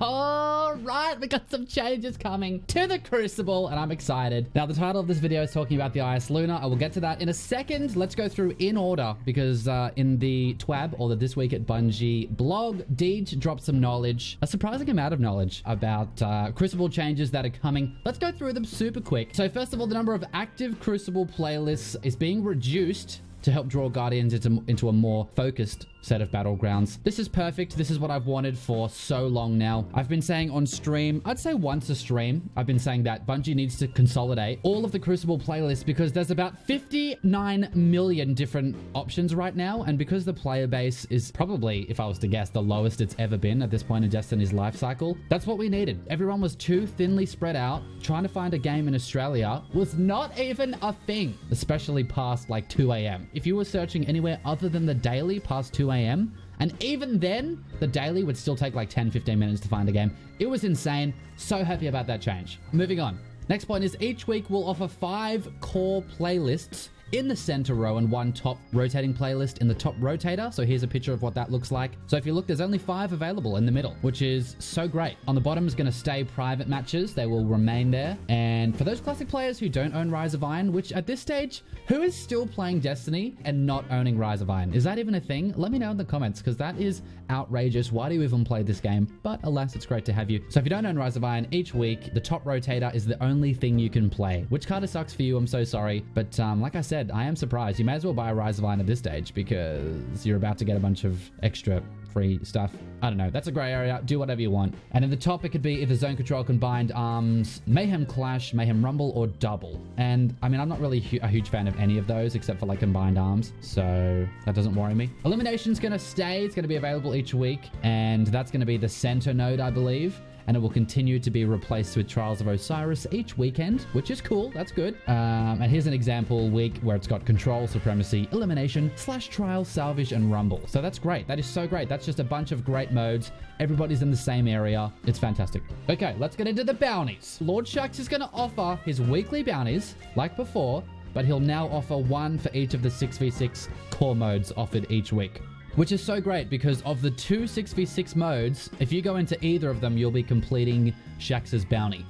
All right, we got some changes coming to the Crucible, and I'm excited. Now, the title of this video is talking about the IS Luna. I will get to that in a second. Let's go through in order, because in the TWAB, or the This Week at Bungie blog, Deej dropped some knowledge, a surprising amount of knowledge about Crucible changes that are coming. Let's go through them super quick. So first of all, the number of active Crucible playlists is being reduced to help draw Guardians into a more focused set of battlegrounds. This is perfect. This is what I've wanted for so long now. I've been saying on stream, I'd say once a stream, I've been saying that Bungie needs to consolidate all of the Crucible playlists, because there's about 59 million different options right now, and because the player base is probably, if I was to guess, the lowest it's ever been at this point in Destiny's life cycle, that's what we needed. Everyone was too thinly spread out. Trying to find a game in Australia was not even a thing, especially past like 2 a.m. If you were searching anywhere other than the daily past 2 a.m., and even then, the daily would still take like 10-15 minutes to find a game. It was insane. So happy about that change. Moving on. Next point is each week we'll offer 5 core playlists in the center row and 1 top rotating playlist in the top rotator. So here's a picture of what that looks like. So if you look, there's only 5 available in the middle, which is so great. On the bottom is going to stay private matches. They will remain there. And for those classic players who don't own Rise of Iron, which at this stage, who is still playing Destiny and not owning Rise of Iron? Is that even a thing? Let me know in the comments, because that is outrageous. Why do you even play this game? But alas, it's great to have you. So if you don't own Rise of Iron, each week, the top rotator is the only thing you can play, which kind of sucks for you. I'm so sorry. But like I said, I am surprised. You may as well buy a Rise of Iron at this stage, because you're about to get a bunch of extra free stuff. I don't know. That's a gray area. Do whatever you want. And in the top, it could be either Zone Control, Combined Arms, Mayhem Clash, Mayhem Rumble, or Double. And I mean, I'm not really a huge fan of any of those except for like Combined Arms, so that doesn't worry me. Elimination's going to stay. It's going to be available each week, and that's going to be the center node, I believe. And it will continue to be replaced with Trials of Osiris each weekend, which is cool. That's good. And here's an example week where it's got Control, Supremacy, Elimination, / Trial, Salvage, and Rumble. So that's great. That is so great. That's just a bunch of great modes. Everybody's in the same area. It's fantastic. Okay, let's get into the bounties. Lord Shaxx is going to offer his weekly bounties like before, but he'll now offer 1 for each of the 6v6 core modes offered each week, which is so great, because of the 2 6v6 modes, if you go into either of them, you'll be completing Shaxx's bounty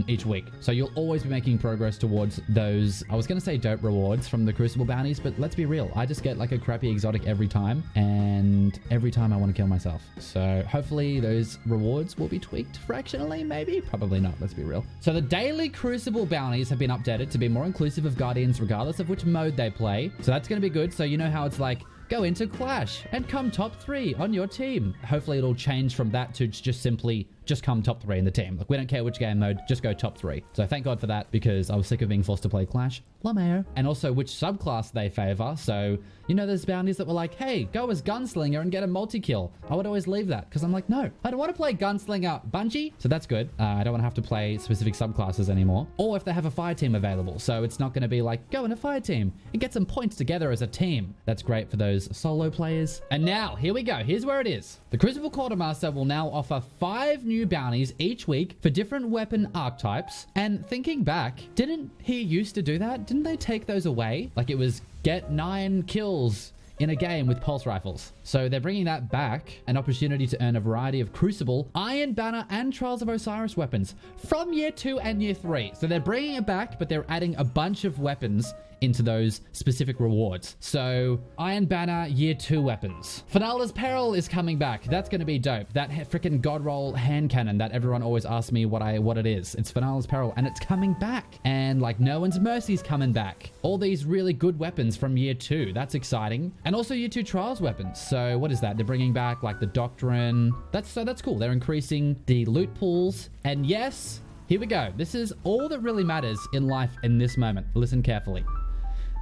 each week. So you'll always be making progress towards those, I was going to say dope rewards from the Crucible bounties, but let's be real. I just get like a crappy exotic every time, and every time I want to kill myself. So hopefully those rewards will be tweaked fractionally, maybe? Probably not, let's be real. So the daily Crucible bounties have been updated to be more inclusive of Guardians regardless of which mode they play. So that's going to be good. So you know how it's like, go into Clash and come top 3 on your team. Hopefully it'll change from that to just simply just come top 3 in the team. Like, we don't care which game mode, just go top 3. So thank God for that, because I was sick of being forced to play Clash. LMAO. And also which subclass they favor. So, you know, there's bounties that were like, hey, go as Gunslinger and get a multi-kill. I would always leave that, because I'm like, no, I don't want to play Gunslinger Bungie. So that's good. I don't want to have to play specific subclasses anymore. Or if they have a fire team available. So it's not going to be like, go in a fire team and get some points together as a team. That's great for those solo players. And now, here we go. Here's where it is. The Crucible Quartermaster will now offer 5 new bounties each week for different weapon archetypes. And thinking back, didn't he used to do that? Didn't they take those away? Like, it was get 9 kills in a game with pulse rifles. So they're bringing that back, an opportunity to earn a variety of Crucible, Iron Banner, and Trials of Osiris weapons from year 2 and year 3. So they're bringing it back, but they're adding a bunch of weapons into those specific rewards. So Iron Banner year 2 weapons. Finala's Peril is coming back. That's going to be dope. That freaking God Roll hand cannon that everyone always asks me what it is. It's Finala's Peril, and it's coming back. And like No One's Mercy's coming back. All these really good weapons from year 2. That's exciting. And also year 2 Trials weapons. So what is that? They're bringing back like the Doctrine. That's cool. They're increasing the loot pools. And yes, here we go. This is all that really matters in life in this moment. Listen carefully.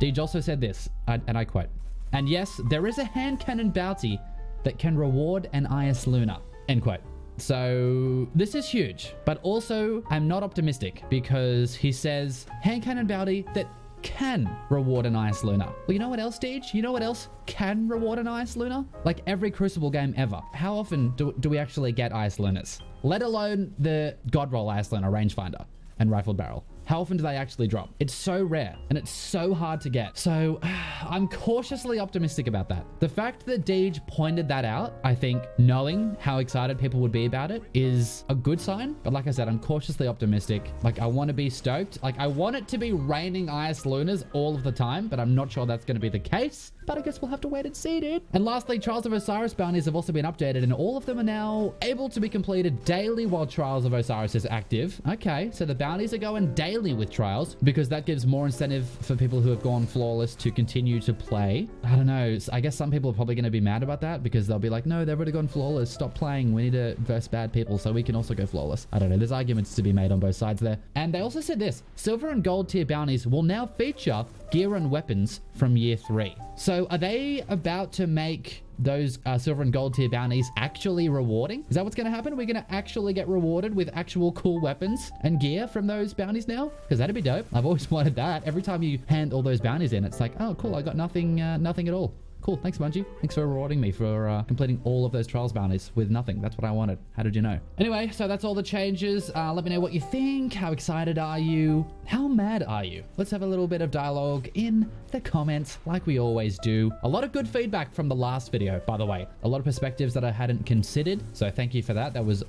Deej also said this, and I quote, "And yes, there is a hand cannon bounty that can reward an IS Luna," end quote. So this is huge, but also I'm not optimistic, because he says hand cannon bounty that can reward an IS Luna. Well, you know what else, Deej? You know what else can reward an IS Luna? Like every Crucible game ever. How often do we actually get IS Lunas? Let alone the God Roll IS Luna rangefinder and rifled barrel. How often do they actually drop? It's so rare and it's so hard to get. So I'm cautiously optimistic about that. The fact that Deej pointed that out, I think knowing how excited people would be about it is a good sign. But like I said, I'm cautiously optimistic. Like I want to be stoked. Like I want it to be raining IS Lunas all of the time, but I'm not sure that's going to be the case. But I guess we'll have to wait and see, dude. And lastly, Trials of Osiris bounties have also been updated and all of them are now able to be completed daily while Trials of Osiris is active. Okay, so the bounties are going daily with Trials because that gives more incentive for people who have gone flawless to continue to play. I don't know. I guess some people are probably going to be mad about that because they'll be like, no, they've already gone flawless. Stop playing. We need to verse bad people so we can also go flawless. I don't know. There's arguments to be made on both sides there. And they also said this, silver and gold tier bounties will now feature gear and weapons from year 3. So are they about to make those silver and gold tier bounties actually rewarding? Is that what's going to happen? Are we going to actually get rewarded with actual cool weapons and gear from those bounties now? Because that'd be dope. I've always wanted that. Every time you hand all those bounties in, it's like, oh, cool. I got nothing at all. Cool. Thanks, Bungie. Thanks for rewarding me for completing all of those trials bounties with nothing. That's what I wanted. How did you know? Anyway, so that's all the changes. Let me know what you think. How excited are you? How mad are you? Let's have a little bit of dialogue in the comments like we always do. A lot of good feedback from the last video, by the way. A lot of perspectives that I hadn't considered. So thank you for that. That was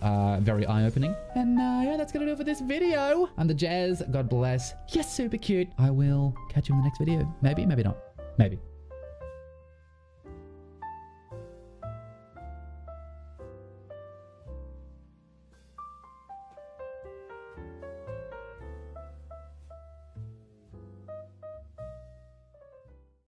very eye-opening. And yeah, that's going to do it for this video. I'm the Jazz. God bless. You're super cute. I will catch you in the next video. Maybe, maybe not. Maybe.